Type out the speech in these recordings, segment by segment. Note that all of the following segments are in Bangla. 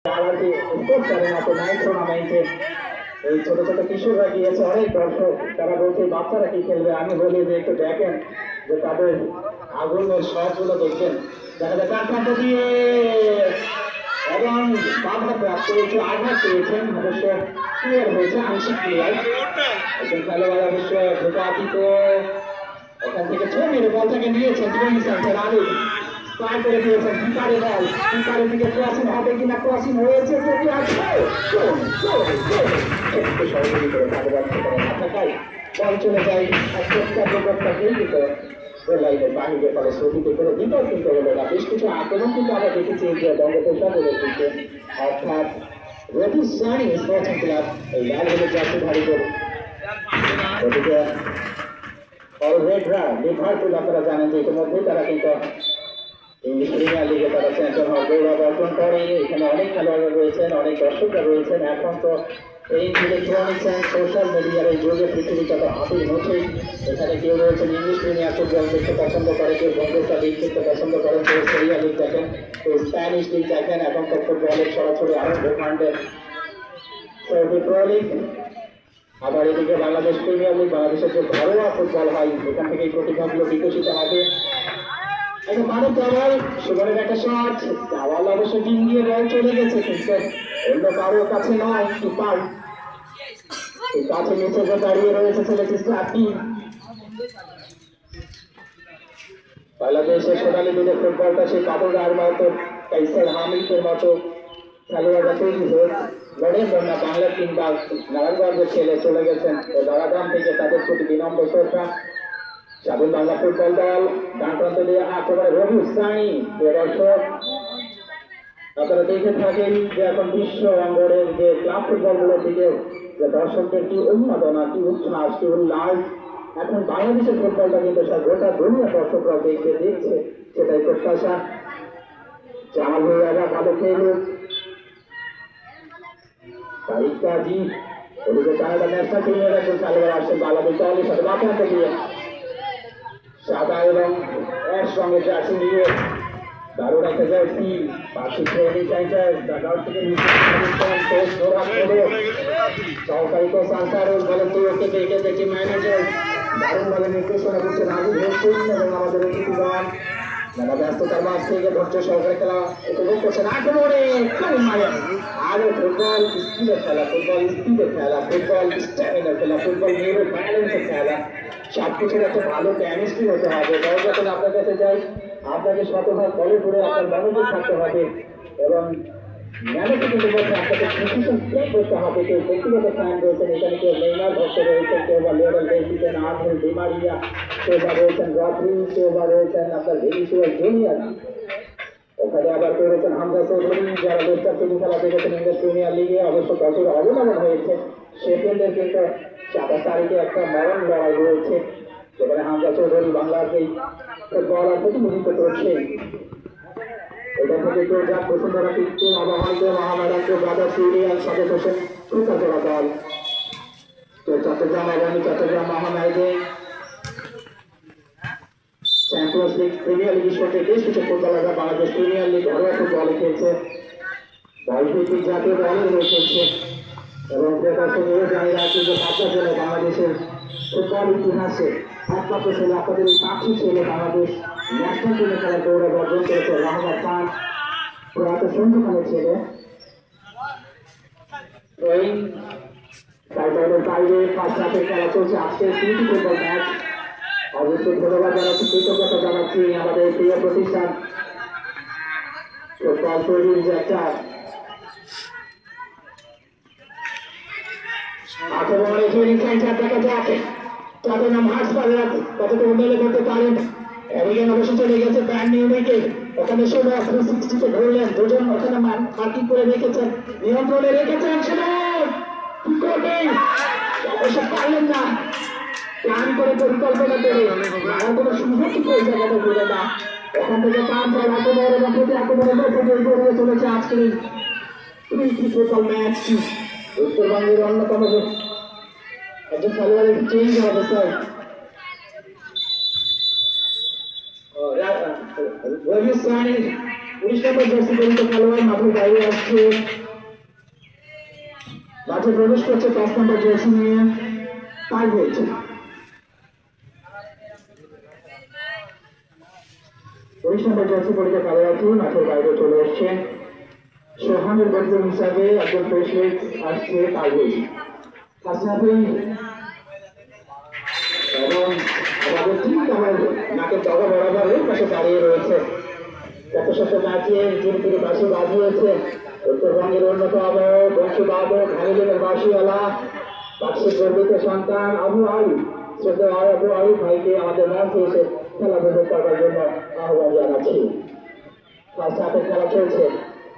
এই ছোট ছোট কিশোররা গিয়েছে, অনেক দর্শক, তারা বলছে বাচ্চারা কি খেলবে। আমি বলি যে একটু দেখেন যে তাদের আগুনের শখগুলো দেখবেন। দেখা যায় তার প্রান্ত দিয়ে এবং বাধা প্রাপ্ত হয়েছে, আঘাত পেয়েছেন, অবশ্য ক্লিয়ার হয়েছে আংশিক ক্লিয়ার। একজন খেলোয়াড় অবশ্য ভোটাতীত ওখান থেকে ছয় মেরে বলটাকে নিয়েছেন আলী ট্রাই করে দিয়েছেন। কিপারে বল, কিপারের দিকে ক্রসিং হবে কিনা, ক্রসিং হয়েছে, যদি আছে একটু সহযোগী করে ভালোবাস না থাকায় বল চলে যায় প্রত্যাশাকেই দিত লাইনের বাহিরে ফলে সৌদিতে করে দিতেও কিন্তু হলো না। বেশ কিছু আক্রমণ কিন্তু আমরা দেখেছি যে বঙ্গোপসাগরের দিকে, অর্থাৎ রবি সানি স্পোর্টিং ক্লাব এই লাল হলুদ জার্সি ধারী করে। ওদিকে অলরেডরা লিভারপুল আপনারা জানেন যে ইতিমধ্যেই তারা কিন্তু ইংলিশ প্রিমিয়ার লিগে তারা চ্যাম্পিয়ন হওয়ার গৌরব অর্জন করে। এখানে অনেক খেলোয়াড় রয়েছেন, অনেক দর্শকরা রয়েছেন। এখন তো এই ইলেকট্রনিক্স অ্যান্ড সোশ্যাল মিডিয়ার এই যুগে পৃথিবীটা তো হাতের মুঠোই। এখানে কেউ রয়েছেন ইংলিশ প্রিমিয়ার ফুটবল দেখতে পছন্দ করে, কেউ বঙ্গোপসাগর লিগ দেখতে পছন্দ করেন, কেউ সেরিয়া লিগ দেখেন, কেউ স্প্যানিশ লিগ দেখেন, এখন তো ফুটবলের সরাসরি আরো ভূখণ্ডের সৌদি প্রো লিগ। আবার এদিকে বাংলাদেশ প্রিমিয়ার লিগ, বাংলাদেশের যে ঘরোয়া ফুটবল হয় এখান থেকে এই প্রতিভাগুলো বিকশিত হবে। একটা মানব দেওয়াল, সুগরের একটা শট, দেওয়াল অবশ্য ডিম দিয়ে বল চলে গেছে, কিন্তু অন্য কারোর কাছে নয়। কিপার কাছে নিচে যে দাঁড়িয়ে রয়েছে ছেলেটি স্লাপি। বাংলাদেশের সোনালী দিনের ফুটবলটা সেই কাবুলদার মতো, কাইসার হামিদের মতো খেলোয়াড়রা তৈরি হয়ে লড়েন না। বাংলা কিংবা নারায়ণগঞ্জের ছেলে চলে গেছেন দারাগাম থেকে, তাদের প্রতি বিনম্র শ্রদ্ধা। স্বাধীন বাংলা ফুটবল দল ডান প্রান্ত দিয়ে একেবারে রবি সানি। দর্শক আপনারা দেখে থাকেন যে এখন বিশ্ব অঙ্গনের যে ক্লাব ফুটবলগুলোর দিকে যে দর্শকদের কি উন্মাদনা, কি উচ্ছ্বাস, কি উল্লাস। এখন বাংলাদেশের ফুটবলটা কিন্তু গোটা দুনিয়া দর্শকরা দেখছে, সেটাই প্রত্যাশা। জামাল ভাইয়ারা ভালো খেলুক, তারিক কাজী ওদিকে কানাডা ন্যাশনাল টিমের একজন খেলোয়াড় আসছেন বাংলাদেশ দলের সাথে বাঁচাতে দিয়ে সাদা এবং অ্যাশ রঙের জার্সি নিয়ে দারুণ একটা জার্সি। পাশে ট্রেনিং সেন্টার ঢাকা থেকে সহকারী কোচ আনসারুল বলেন তুই ওকে দেখে দেখি ম্যানেজার দারুণভাবে নির্দেশনা দিচ্ছেন আবু হোসেন এবং আমাদের অতিথিগণ। নানা ব্যস্ততার মাঝ থেকে ধৈর্য সহকারে খেলা উপভোগ করছেন। আক্রমণে আরো ফুটবল স্পিডের খেলা, ফুটবল স্পিডের খেলা, ফুটবল স্ট্যামিনার খেলা, ফুটবল নিউরো ব্যালেন্সের খেলা। সবকিছুর একটা ভালো কেমিস্ট্রি হতে হবে। বল যখন আপনার কাছে যাই আপনাকে শতভাগ বলে ধরে আপনার মনোযোগ থাকতে হবে এবং ম্যানেজে কিন্তু বলছে আপনাকে প্রিসিশন প্লে করতে হবে। কেউ ব্যক্তিগত ফ্যান রয়েছেন এখানে, কেউ নেইমার ভক্ত রয়েছেন, কেউ বা Lionel Messi, Arsenal Di Maria, কেউ বা রয়েছেন রদ্রি, কেউ বা রয়েছেন আপনার ভিনিসিয়াস জুনিয়র, ওখানে আবার কেউ রয়েছেন হামজা চৌধুরী, যারা লেস্টার সিটি খেলা দেখেছেন ইংলিশ প্রিমিয়ার লিগে। অবশ্য দর্শক অবনমন হয়েছে। শেফিল্ডের কিন্তু 27 তারিখে একটা মরণ লড়াই রয়েছে, যেখানে হামজা চৌধুরী বাংলার এই ফুটবলার প্রতিনিধিত্ব করছে। এটা থেকে কেউ যাক বসুন্ধরা কিন্তু আবহাওয়াকে মহামেডানকে ব্রাদার সিরিয়াল সাথে বসেন কৃতজ্ঞতা দল। তো চট্টগ্রাম আগামী চট্টগ্রাম মহামেডানে চ্যাম্পিয়ন্স লিগ প্রিমিয়ার লিগ স্পর্টে বেশ কিছু ফুটবলাররা বাংলাদেশ প্রিমিয়ার লিগ ঘরোয়া ফুটবলে খেলছে, বলভিত্তিক জাতীয় দলে হয়ে খেলছে এবং প্রকাশনীয় জানিয়ে রাখছে যে বাচ্চা ছিল বাংলাদেশের ফুটবল ইতিহাসে একমাত্র ছেলে, আপনাদের এই পাখি ছেলে বাংলাদেশ ন্যাশনাল টিমে খেলার গৌরব অর্জন করেছে রহমান খান, প্রয়াত সঞ্জু খানের ছেলে। এই টাইটেলের বাইরে ফার্স্ট হাফের খেলা চলছে আজকে তিনটি ফুটবল ম্যাচ। অবশ্যই ধন্যবাদ জানাচ্ছি, কৃতজ্ঞতা জানাচ্ছি আমাদের প্রিয় প্রতিষ্ঠান ফুটবল তৈরির যে একটা আক্রমণে ট্রেনিং সেন্টার দেখা যাচ্ছে। তাদের নাম হাসপাতাল কতটুকু মেলে করতে পারেন। এদিকে অবশ্য চলে গেছে ব্যান্ড মিউনিকে, ওখানে সোজা 360 ঘুরলেন, দুজন ওখানে মার্কিং করে রেখেছেন, নিয়ন্ত্রণে রেখেছেন। কি করবেন অবশ্য পারলেন না, প্ল্যান করে পরিকল্পনা করে আর কোনো সুযোগ ওই জায়গাটা ঘুরে না। ওখান থেকে পাঁচ হয় আক্রমণ এবং প্রতি আক্রমণে গড়িয়ে চলেছে আজকের এই ফুটবল ম্যাচটি। উত্তরবঙ্গের অন্যতম একজন খেলোয়াড়ের চেঞ্জ হবে স্যার। রবি সানি 19 নম্বর জার্সি পরিহিত খেলোয়াড় মাঠের বাইরে আসছে, মাঠে প্রবেশ করছে 5 নম্বর জার্সি নিয়ে পারভেজ। 19 নম্বর জার্সি পরিহিত খেলোয়াড়টি মাঠের বাইরে চলে এসছে। সোহানের বদল হিসাবে একজন পেশলেট আসছে পারভেজ। এবং আমাদের ঠিক আমার নাকের ডগা বরাবর ওই পাশে দাঁড়িয়ে রয়েছে এত শত নাচিয়ে জিনপুরি বাসি বাজিয়েছে উত্তরবঙ্গের অন্যতম বংশীবাদক হারিজনের বাসিওয়ালা পার্শ্বিক গর্বিত সন্তান আবু আলী শ্রদ্ধা আবু আলী ভাইকে আমাদের মঞ্চে এসে খেলা উপভোগ করার জন্য আহ্বান জানাচ্ছি। ফার্স্ট হাফে খেলা চলছে,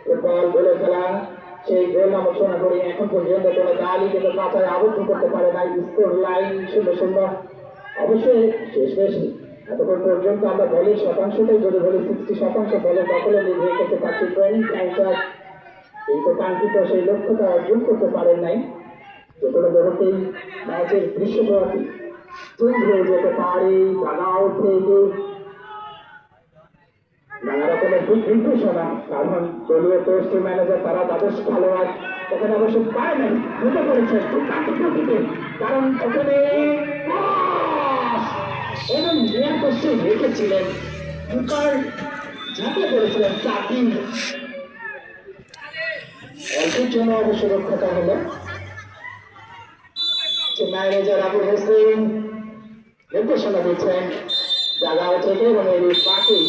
ফুটবল বলে খেলা, সেই গোল নামক শোনা করি এখন পর্যন্ত কোনো দলই কিন্তু কাঁচায় আবদ্ধ করতে পারে নাই। Score line 0-0। অবশ্যই শেষ বেশি এতক্ষণ পর্যন্ত আমরা বলের শতাংশটাই যদি বলি 60% বলের দখলে নির্ভর করতে পারছি ট্রেনিং টাইমটা এই তো কাঙ্ক্ষিত সেই লক্ষ্যটা অর্জন করতে পারেন নাই। যে কোনো মুহূর্তেই ম্যাচের দৃশ্যপটই চেঞ্জ হয়ে যেতে পারে। জানাও থেকে নানা রকমের দিক নির্দেশনা, কারণ দলীয় পোস্ট ম্যানেজার তারা তাদের খেলোয়াড় ওখানে অবশ্য পায় নাই, ঢুকে পড়েছে দুর্দান্ত গতিতে, কারণ ওখানে এবং নিয়ার পোস্টে রেখেছিলেন বুকার, ঝাঁপিয়ে পড়েছিলেন চাকির, অল্পের জন্য অবশ্য রক্ষাটা হলো। ম্যানেজার আবুল হোসেন নির্দেশনা দিচ্ছেন জায়গা থেকে এবং এই পাকেই